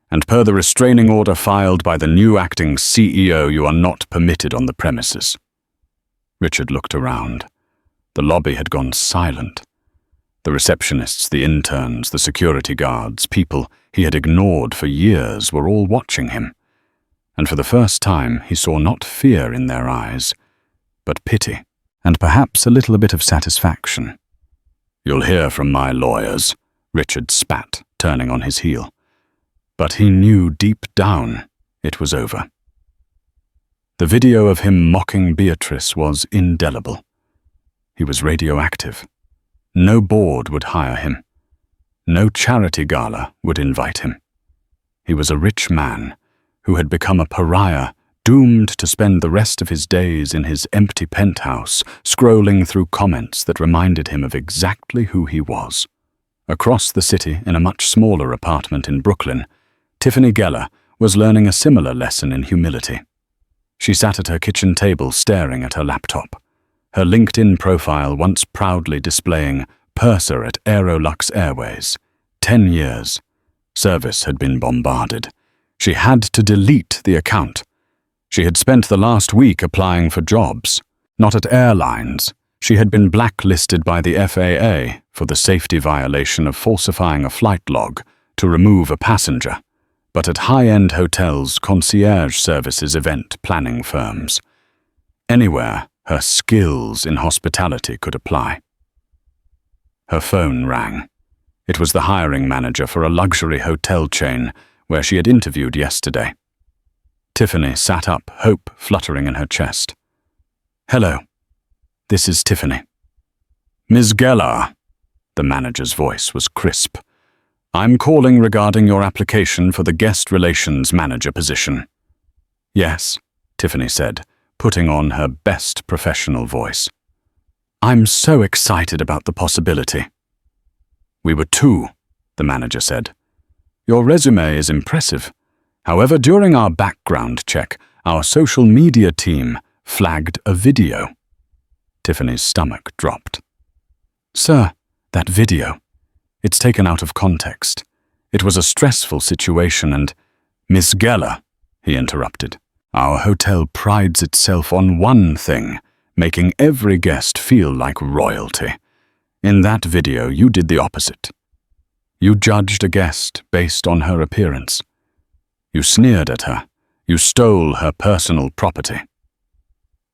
and per the restraining order filed by the new acting CEO, you are not permitted on the premises." Richard looked around. The lobby had gone silent. The receptionists, the interns, the security guards, people he had ignored for years were all watching him. And for the first time he saw not fear in their eyes, but pity, and perhaps a little bit of satisfaction. "You'll hear from my lawyers," Richard spat, turning on his heel. But he knew deep down it was over. The video of him mocking Beatrice was indelible. He was radioactive. No board would hire him. No charity gala would invite him. He was a rich man who had become a pariah, doomed to spend the rest of his days in his empty penthouse, scrolling through comments that reminded him of exactly who he was. Across the city, in a much smaller apartment in Brooklyn, Tiffany Geller was learning a similar lesson in humility. She sat at her kitchen table staring at her laptop, her LinkedIn profile once proudly displaying purser at Aerolux Airways. 10 years. Service had been bombarded. She had to delete the account. She had spent the last week applying for jobs. Not at airlines. She had been blacklisted by the FAA for the safety violation of falsifying a flight log to remove a passenger, but at high-end hotels, concierge services, event planning firms. Anywhere her skills in hospitality could apply. Her phone rang. It was the hiring manager for a luxury hotel chain where she had interviewed yesterday. Tiffany sat up, hope fluttering in her chest. "Hello. This is Tiffany." "Ms. Gellar," the manager's voice was crisp. "I'm calling regarding your application for the guest relations manager position." "Yes," Tiffany said, putting on her best professional voice. "I'm so excited about the possibility." "We were too," the manager said. "Your resume is impressive. However, during our background check, our social media team flagged a video." Tiffany's stomach dropped. "Sir, that video. It's taken out of context. It was a stressful situation and—" "Miss Gellar," he interrupted, "our hotel prides itself on one thing, making every guest feel like royalty. In that video, you did the opposite. You judged a guest based on her appearance. You sneered at her. You stole her personal property."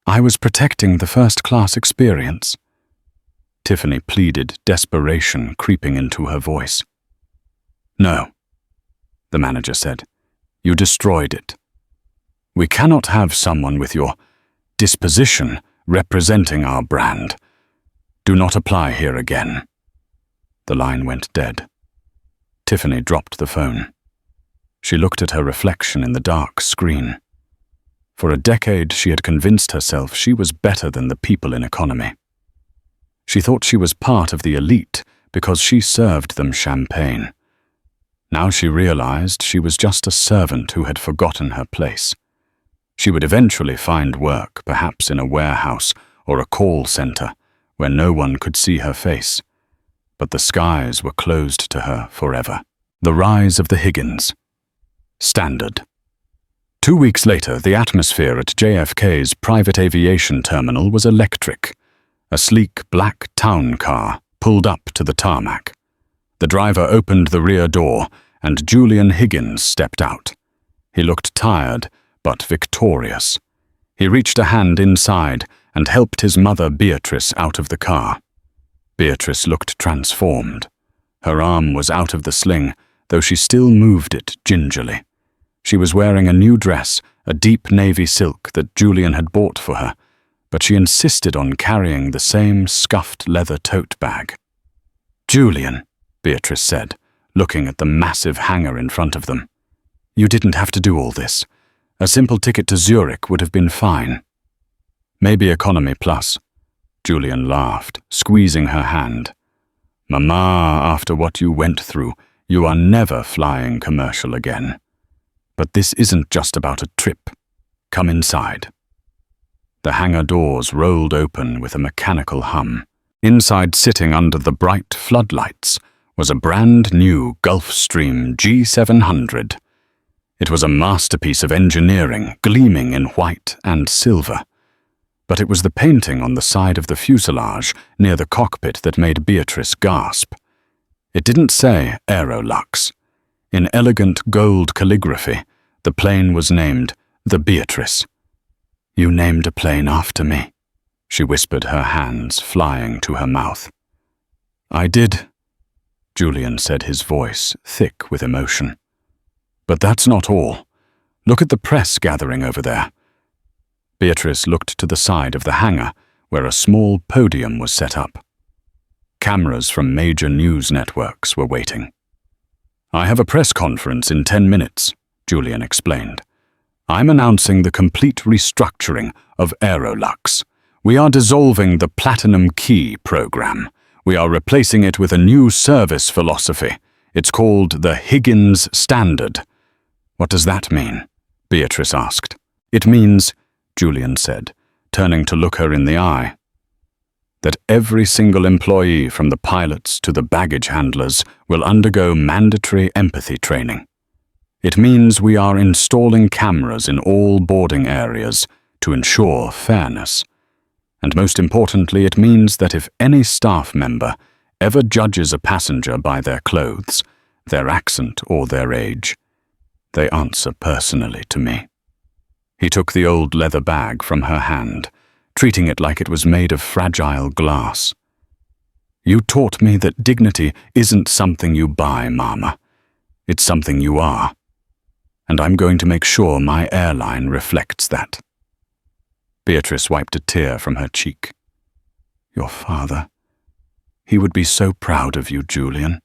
"I was protecting the first-class experience." Tiffany pleaded, desperation creeping into her voice. "No," the manager said. "You destroyed it. We cannot have someone with your disposition representing our brand. Do not apply here again." The line went dead. Tiffany dropped the phone. She looked at her reflection in the dark screen. For a decade, she had convinced herself she was better than the people in economy. She thought she was part of the elite because she served them champagne. Now she realized she was just a servant who had forgotten her place. She would eventually find work, perhaps in a warehouse or a call center, where no one could see her face. But the skies were closed to her forever. The rise of the Higgins. Standard. 2 weeks later, the atmosphere at JFK's private aviation terminal was electric. A sleek black town car pulled up to the tarmac. The driver opened the rear door, and Julian Higgins stepped out. He looked tired, but victorious. He reached a hand inside and helped his mother Beatrice out of the car. Beatrice looked transformed. Her arm was out of the sling, though she still moved it gingerly. She was wearing a new dress, a deep navy silk that Julian had bought for her, but she insisted on carrying the same scuffed leather tote bag. "Julian," Beatrice said, looking at the massive hangar in front of them. "You didn't have to do all this. A simple ticket to Zurich would have been fine." "Maybe economy plus." Julian laughed, squeezing her hand. "Mama, after what you went through, you are never flying commercial again. But this isn't just about a trip. Come inside." The hangar doors rolled open with a mechanical hum. Inside, sitting under the bright floodlights, was a brand-new Gulfstream G700. It was a masterpiece of engineering, gleaming in white and silver. But it was the painting on the side of the fuselage near the cockpit that made Beatrice gasp. It didn't say Aerolux. In elegant gold calligraphy, the plane was named the Beatrice. "You named a plane after me," she whispered, her hands flying to her mouth. "I did," Julian said, his voice thick with emotion. "But that's not all. Look at the press gathering over there." Beatrice looked to the side of the hangar, where a small podium was set up. Cameras from major news networks were waiting. "I have a press conference in 10 minutes, Julian explained. "I'm announcing the complete restructuring of Aerolux. We are dissolving the Platinum Key program. We are replacing it with a new service philosophy. It's called the Higgins Standard." "What does that mean?" Beatrice asked. "It means," Julian said, turning to look her in the eye, "that every single employee from the pilots to the baggage handlers will undergo mandatory empathy training. It means we are installing cameras in all boarding areas to ensure fairness. And most importantly, it means that if any staff member ever judges a passenger by their clothes, their accent, or their age, they answer personally to me." He took the old leather bag from her hand, treating it like it was made of fragile glass. "You taught me that dignity isn't something you buy, Mama. It's something you are. And I'm going to make sure my airline reflects that." Beatrice wiped a tear from her cheek. "Your father, he would be so proud of you, Julian.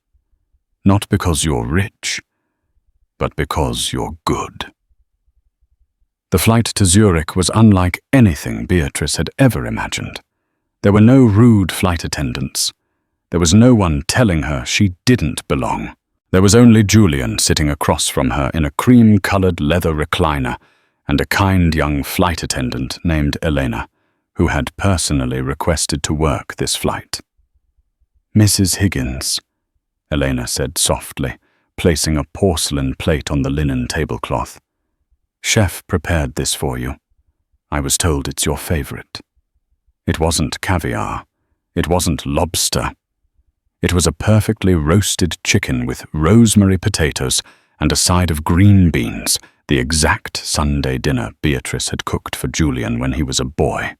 Not because you're rich, but because you're good." The flight to Zurich was unlike anything Beatrice had ever imagined. There were no rude flight attendants. There was no one telling her she didn't belong. There was only Julian sitting across from her in a cream-colored leather recliner, and a kind young flight attendant named Elena, who had personally requested to work this flight. "Mrs. Higgins," Elena said softly, placing a porcelain plate on the linen tablecloth. "Chef prepared this for you. I was told it's your favorite." It wasn't caviar. It wasn't lobster. It was a perfectly roasted chicken with rosemary potatoes and a side of green beans, the exact Sunday dinner Beatrice had cooked for Julian when he was a boy.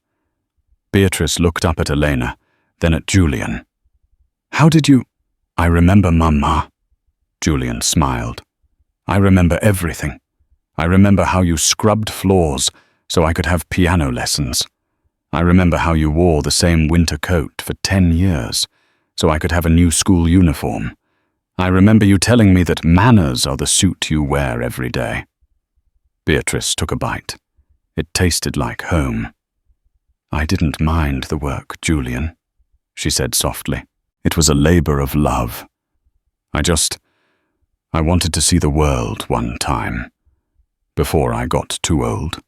Beatrice looked up at Elena, then at Julian. "How did you—" "I remember, Mama." Julian smiled. "I remember everything. I remember how you scrubbed floors so I could have piano lessons. I remember how you wore the same winter coat for 10 years so I could have a new school uniform. I remember you telling me that manners are the suit you wear every day." Beatrice took a bite. It tasted like home. "I didn't mind the work, Julian," she said softly. "It was a labor of love. I wanted to see the world one time, before I got too old."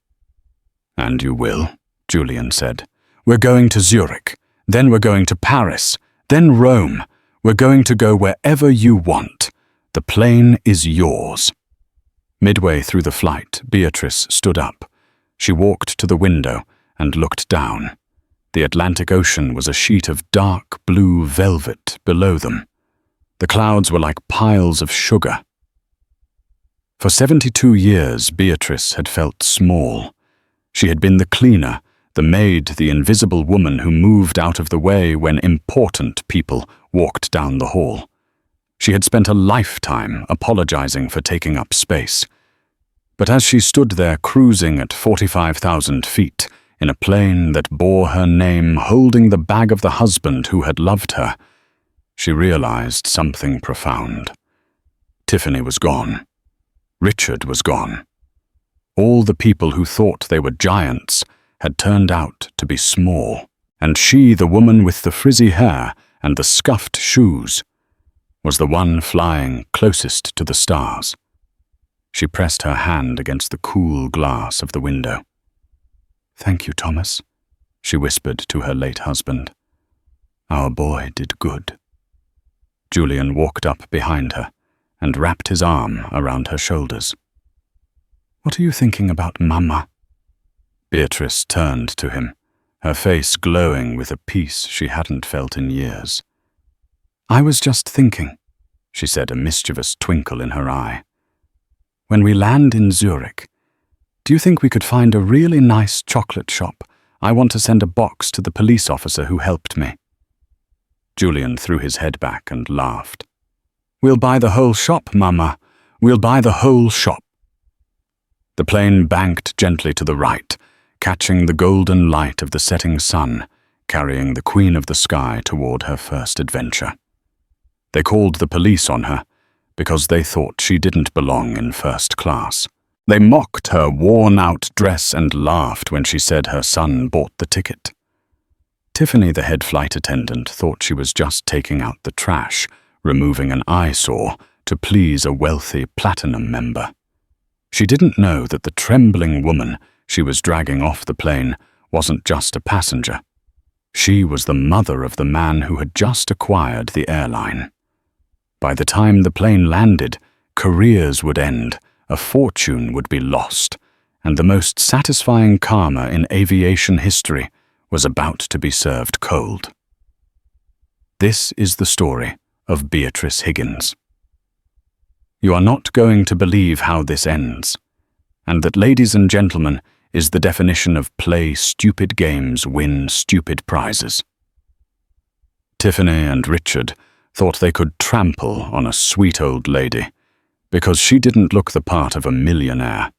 "And you will," Julian said. "We're going to Zurich, then we're going to Paris, then Rome. We're going to go wherever you want. The plane is yours." Midway through the flight, Beatrice stood up. She walked to the window and looked down. The Atlantic Ocean was a sheet of dark blue velvet below them. The clouds were like piles of sugar. For 72 years, Beatrice had felt small. She had been the cleaner, the maid, the invisible woman who moved out of the way when important people walked down the hall. She had spent a lifetime apologizing for taking up space. But as she stood there cruising at 45,000 feet, in a plane that bore her name, holding the bag of the husband who had loved her, she realized something profound. Tiffany was gone. Richard was gone. All the people who thought they were giants had turned out to be small, and she, the woman with the frizzy hair and the scuffed shoes, was the one flying closest to the stars. She pressed her hand against the cool glass of the window. "Thank you, Thomas," she whispered to her late husband. "Our boy did good." Julian walked up behind her and wrapped his arm around her shoulders. "What are you thinking about, Mama?" Beatrice turned to him, her face glowing with a peace she hadn't felt in years. "I was just thinking," she said, a mischievous twinkle in her eye. "When we land in Zurich, do you think we could find a really nice chocolate shop? I want to send a box to the police officer who helped me." Julian threw his head back and laughed. "We'll buy the whole shop, Mama. We'll buy the whole shop." The plane banked gently to the right, catching the golden light of the setting sun, carrying the Queen of the Sky toward her first adventure. They called the police on her because they thought she didn't belong in first class. They mocked her worn-out dress and laughed when she said her son bought the ticket. Tiffany, the head flight attendant, thought she was just taking out the trash, removing an eyesore to please a wealthy platinum member. She didn't know that the trembling woman she was dragging off the plane wasn't just a passenger. She was the mother of the man who had just acquired the airline. By the time the plane landed, careers would end, a fortune would be lost, and the most satisfying karma in aviation history was about to be served cold. This is the story of Beatrice Higgins. You are not going to believe how this ends, and that, ladies and gentlemen, is the definition of play stupid games, win stupid prizes. Tiffany and Richard thought they could trample on a sweet old lady because she didn't look the part of a millionaire.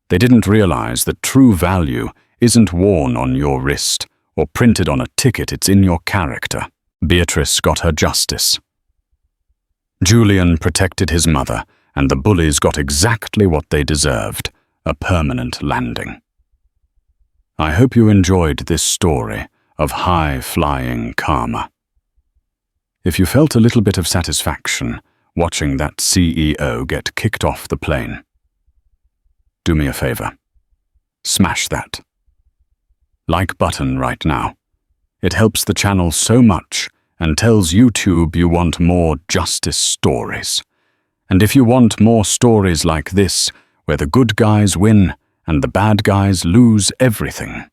They didn't realize that true value isn't worn on your wrist or printed on a ticket, it's in your character. Beatrice got her justice. Julian protected his mother, and the bullies got exactly what they deserved, a permanent landing. I hope you enjoyed this story of high-flying karma. If you felt a little bit of satisfaction watching that CEO get kicked off the plane, do me a favor. Smash that like button right now. It helps the channel so much and tells YouTube you want more justice stories. And if you want more stories like this, where the good guys win and the bad guys lose everything,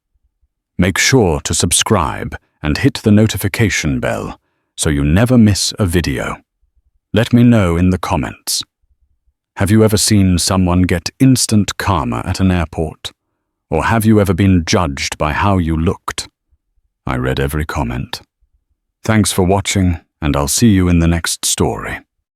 make sure to subscribe and hit the notification bell so you never miss a video. Let me know in the comments. Have you ever seen someone get instant karma at an airport? Or have you ever been judged by how you looked? I read every comment. Thanks for watching, and I'll see you in the next story.